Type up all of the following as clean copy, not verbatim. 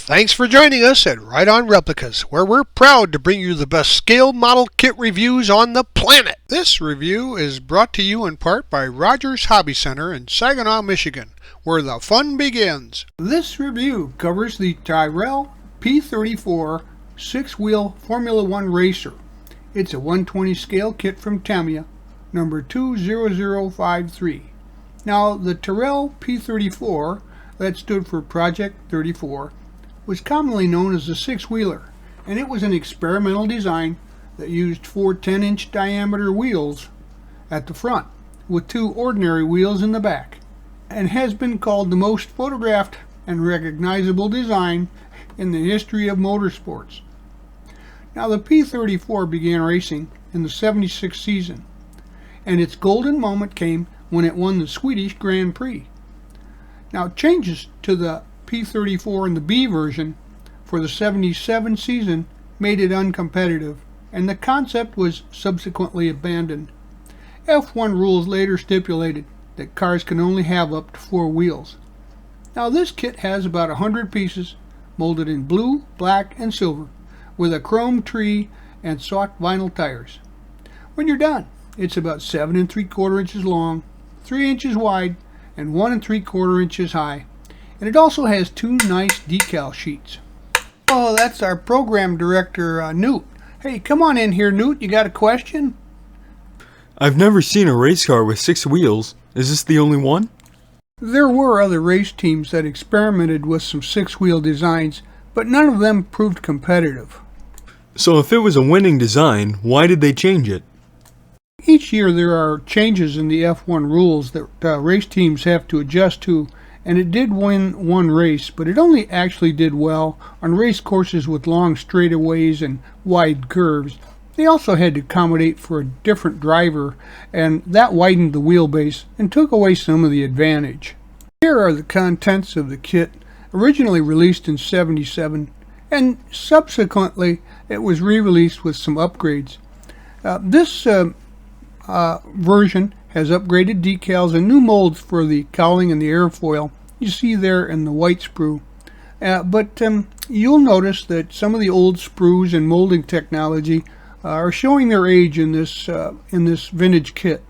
Thanks for joining us at Right On Replicas, where we're proud to bring you the best scale model kit reviews on the planet. This review is brought to you in part by Rogers Hobby Center in Saginaw, Michigan, where the fun begins. This review covers the Tyrrell P34 six-wheel Formula One racer. It's a 120 scale kit from Tamiya, number 20053. Now, the Tyrrell P34, that stood for Project 34, was commonly known as a six-wheeler, and it was an experimental design that used four 10-inch diameter wheels at the front with two ordinary wheels in the back, and has been called the most photographed and recognizable design in the history of motorsports. Now, the P-34 began racing in the '76 season, and its golden moment came when it won the Swedish Grand Prix. Now, changes to the P-34 and the B version for the '77 season made it uncompetitive, and the concept was subsequently abandoned. F1 rules later stipulated that cars can only have up to four wheels. Now, this kit has about 100 pieces molded in blue, black, and silver with a chrome tree and soft vinyl tires. When you're done, it's about 7 3/4 inches long, 3 inches wide, and 1 3/4 inches high. And it also has two nice decal sheets. Oh, that's our program director, Newt. Hey, come on in here, Newt. You got a question? I've never seen a race car with six wheels. Is this the only one? There were other race teams that experimented with some six-wheel designs, but none of them proved competitive. So if it was a winning design, why did they change it? Each year there are changes in the F1 rules that race teams have to adjust to, and it did win one race, but it only actually did well on race courses with long straightaways and wide curves. They also had to accommodate for a different driver, and that widened the wheelbase and took away some of the advantage. Here are the contents of the kit, originally released in '77, and subsequently it was re-released with some upgrades. This version has upgraded decals and new molds for the cowling and the airfoil. You see there in the white sprue. But you'll notice that some of the old sprues and molding technology are showing their age in this vintage kit.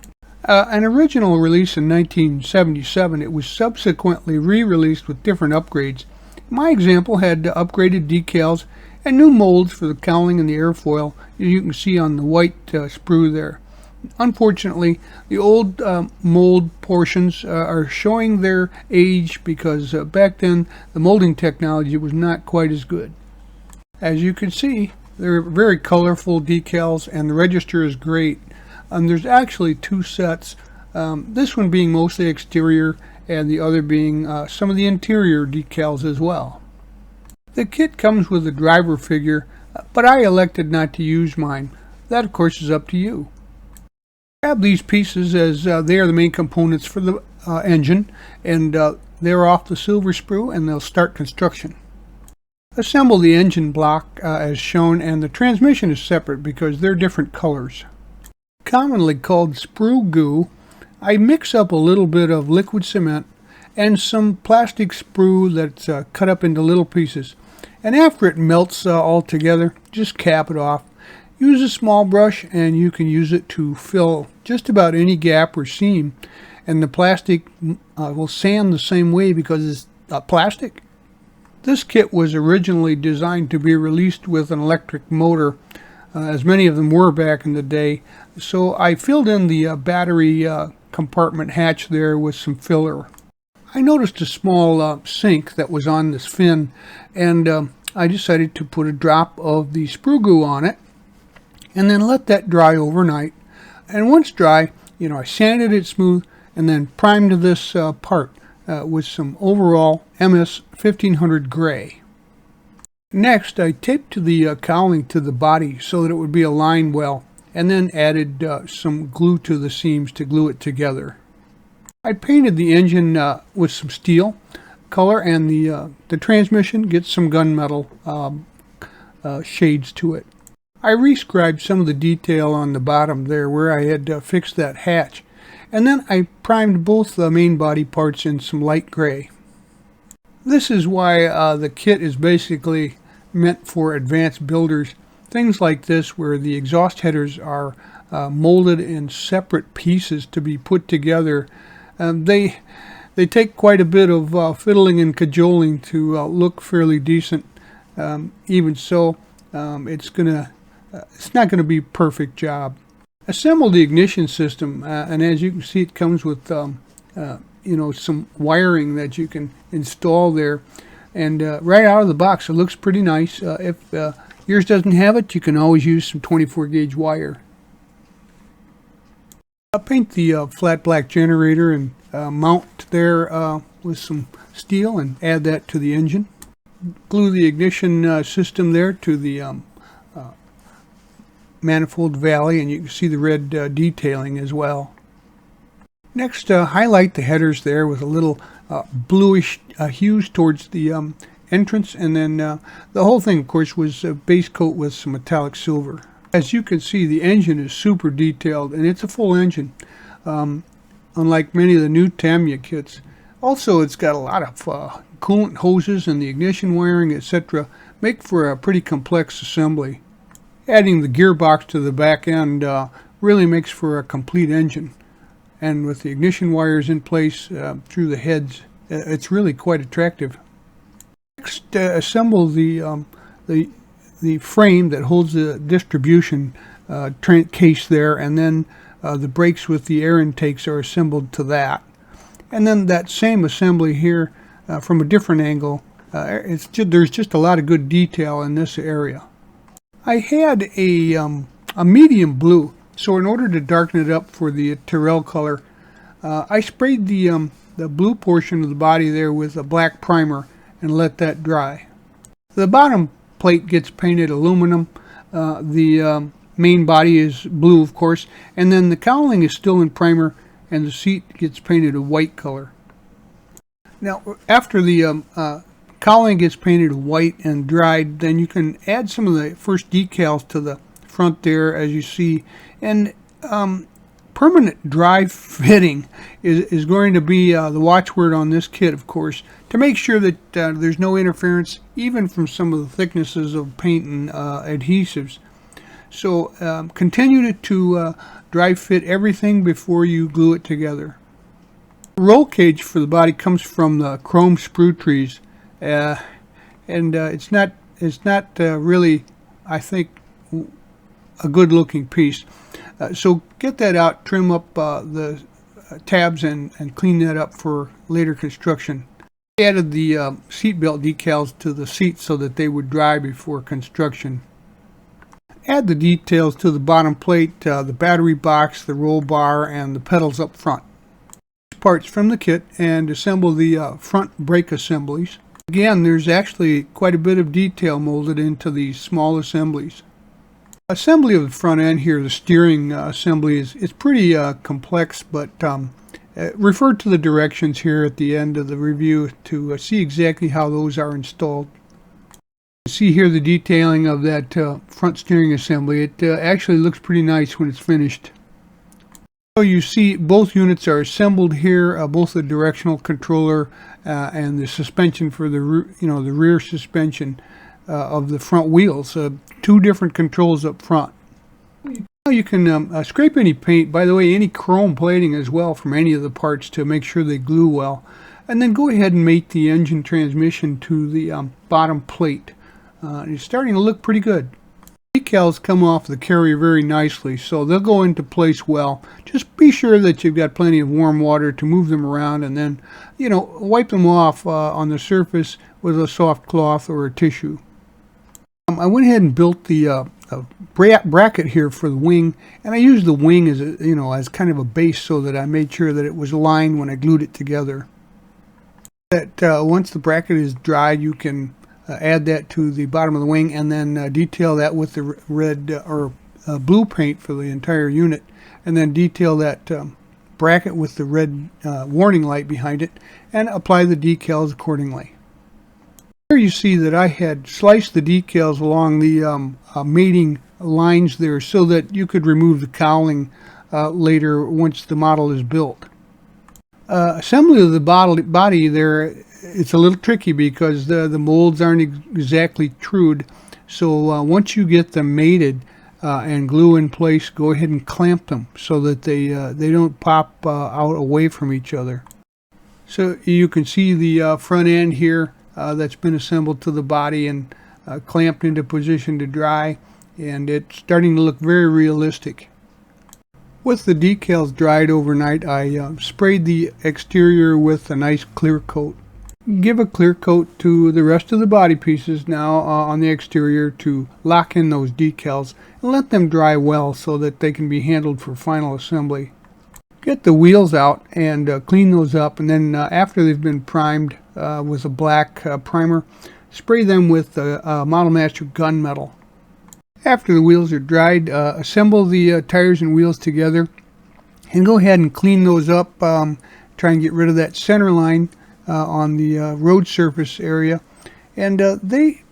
An original release in 1977, it was subsequently re-released with different upgrades. My example had upgraded decals and new molds for the cowling and the airfoil, as you can see on the white sprue there. Unfortunately, the old mold portions are showing their age because back then the molding technology was not quite as good. As you can see, they're very colorful decals and the register is great. There's actually two sets, this one being mostly exterior and the other being some of the interior decals as well. The kit comes with a driver figure, but I elected not to use mine. That, of course, is up to you. Grab these pieces as they are the main components for the engine, and they're off the silver sprue and they'll start construction. Assemble the engine block as shown, and the transmission is separate because they're different colors. Commonly called sprue goo, I mix up a little bit of liquid cement and some plastic sprue that's cut up into little pieces, and after it melts all together, just cap it off. Use a small brush and you can use it to fill just about any gap or seam, and the plastic will sand the same way because it's plastic. This kit was originally designed to be released with an electric motor, as many of them were back in the day, so I filled in the battery compartment hatch there with some filler. I noticed a small sink that was on this fin, and I decided to put a drop of the sprue goo on it and then let that dry overnight. And once dry, I sanded it smooth and then primed this part with some overall MS 1500 gray. Next, I taped the cowling to the body so that it would be aligned well, and then added some glue to the seams to glue it together. I painted the engine with some steel color, and the transmission gets some gunmetal shades to it. I rescribed some of the detail on the bottom there where I had fixed that hatch, and then I primed both the main body parts in some light gray. This is why the kit is basically meant for advanced builders. Things like this where the exhaust headers are molded in separate pieces to be put together. They take quite a bit of fiddling and cajoling to look fairly decent. Even so, it's not gonna be a perfect job. Assemble the ignition system, and as you can see, it comes with some wiring that you can install there. And right out of the box, it looks pretty nice. If yours doesn't have it, you can always use some 24 gauge wire. I'll paint the flat black generator and mount there with some steel and add that to the engine. Glue the ignition system there to the manifold valley, and you can see the red detailing as well. Next, highlight the headers there with a little bluish hues towards the entrance, and then the whole thing, of course, was base coat with some metallic silver. As you can see, the engine is super detailed, and it's a full engine, unlike many of the new Tamiya kits. Also, it's got a lot of coolant hoses, and the ignition wiring, etc., make for a pretty complex assembly. Adding the gearbox to the back end really makes for a complete engine. And with the ignition wires in place through the heads, it's really quite attractive. Next, assemble the frame that holds the distribution case there, and then the brakes with the air intakes are assembled to that. And then that same assembly here from a different angle. There's just a lot of good detail in this area. I had a medium blue, so in order to darken it up for the Tyrrell color, I sprayed the blue portion of the body there with a black primer and let that dry. The bottom plate gets painted aluminum. The main body is blue, of course, and then the cowling is still in primer, and the seat gets painted a white color. Now, after the cowling gets painted white and dried, then you can add some of the first decals to the front there, as you see. And permanent dry fitting is going to be the watchword on this kit, of course, to make sure that there's no interference, even from some of the thicknesses of paint and adhesives. So continue to dry fit everything before you glue it together. The roll cage for the body comes from the chrome sprue trees. It's not really, I think, a good looking piece. So get that out, trim up the tabs and clean that up for later construction. I added the seatbelt decals to the seats so that they would dry before construction. Add the details to the bottom plate, the battery box, the roll bar, and the pedals up front. Parts from the kit, and assemble the front brake assemblies. Again, there's actually quite a bit of detail molded into these small assemblies. Assembly of the front end here, the steering assembly, is pretty complex, but refer to the directions here at the end of the review to see exactly how those are installed. See here the detailing of that front steering assembly. It actually looks pretty nice when it's finished. So you see both units are assembled here, both the directional controller and the suspension for the rear suspension of the front wheels. Two different controls up front. Now you can scrape any paint, by the way, any chrome plating as well from any of the parts to make sure they glue well. And then go ahead and mate the engine transmission to the bottom plate. It's starting to look pretty good. Decals come off the carrier very nicely, so they'll go into place well. Just be sure that you've got plenty of warm water to move them around, and then, wipe them off on the surface with a soft cloth or a tissue. I went ahead and built the bracket here for the wing, and I used the wing as as kind of a base so that I made sure that it was lined when I glued it together. Once the bracket is dried, you can add that to the bottom of the wing, and then detail that with the red or blue paint for the entire unit, and then detail that bracket with the red warning light behind it, and apply the decals accordingly. Here you see that I had sliced the decals along the mating lines there so that you could remove the cowling later once the model is built. Assembly of the body there it's a little tricky because the molds aren't exactly trued. So once you get them mated and glue in place, go ahead and clamp them so that they don't pop out away from each other. So you can see the front end here that's been assembled to the body and clamped into position to dry, and it's starting to look very realistic. With the decals dried overnight, I sprayed the exterior with a nice clear coat. Give a clear coat to the rest of the body pieces now on the exterior to lock in those decals and let them dry well so that they can be handled for final assembly. Get the wheels out and clean those up, and then after they've been primed with a black primer, spray them with Model Master gunmetal. After the wheels are dried, assemble the tires and wheels together and go ahead and clean those up. Try and get rid of that center line on the road surface area, and they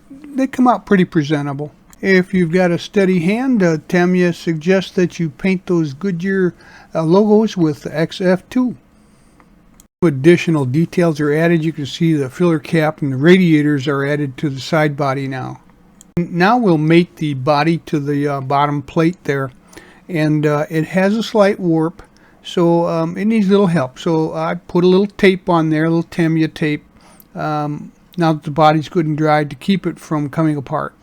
come out pretty presentable. If you've got a steady hand, Tamiya suggests that you paint those Goodyear logos with XF2. Additional details are added. You can see the filler cap and the radiators are added to the side body now. Now we'll mate the body to the bottom plate there, and it has a slight warp, so it needs a little help. So I put a little tape on there, a little Tamiya tape, now that the body's good and dried, to keep it from coming apart.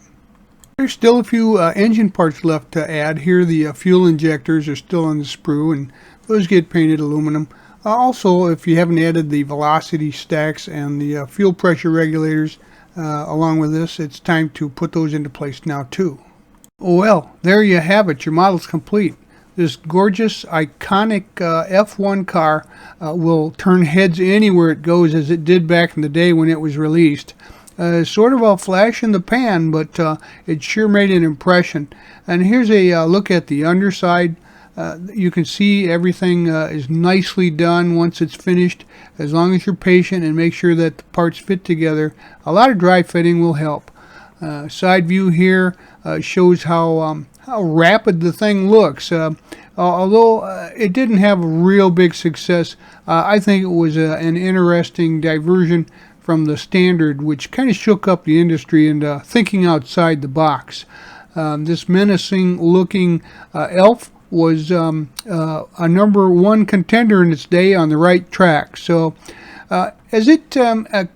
There's still a few engine parts left to add. Here the fuel injectors are still on the sprue, and those get painted aluminum. Also, if you haven't added the velocity stacks and the fuel pressure regulators along with this, it's time to put those into place now too. Well, there you have it. Your model's complete. This gorgeous, iconic F1 car will turn heads anywhere it goes, as it did back in the day when it was released. Sort of a flash in the pan, but it sure made an impression. And here's a look at the underside. You can see everything is nicely done once it's finished. As long as you're patient and make sure that the parts fit together, a lot of dry fitting will help. Side view here shows how rapid the thing looks. Although it didn't have a real big success, I think it was an interesting diversion from the standard, which kind of shook up the industry into thinking outside the box. This menacing looking elf was a #1 contender in its day on the right track. So as it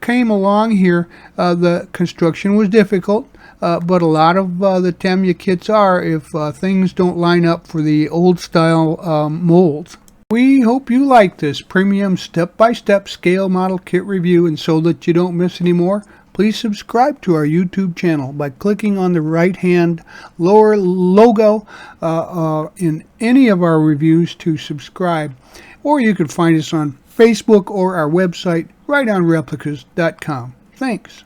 came along here, the construction was difficult, but a lot of the Tamiya kits are, if things don't line up for the old style molds. We hope you like this premium step-by-step scale model kit review, and so that you don't miss any more, please subscribe to our YouTube channel by clicking on the right-hand lower logo in any of our reviews to subscribe. Or you can find us on Facebook or our website right on replicas.com. Thanks.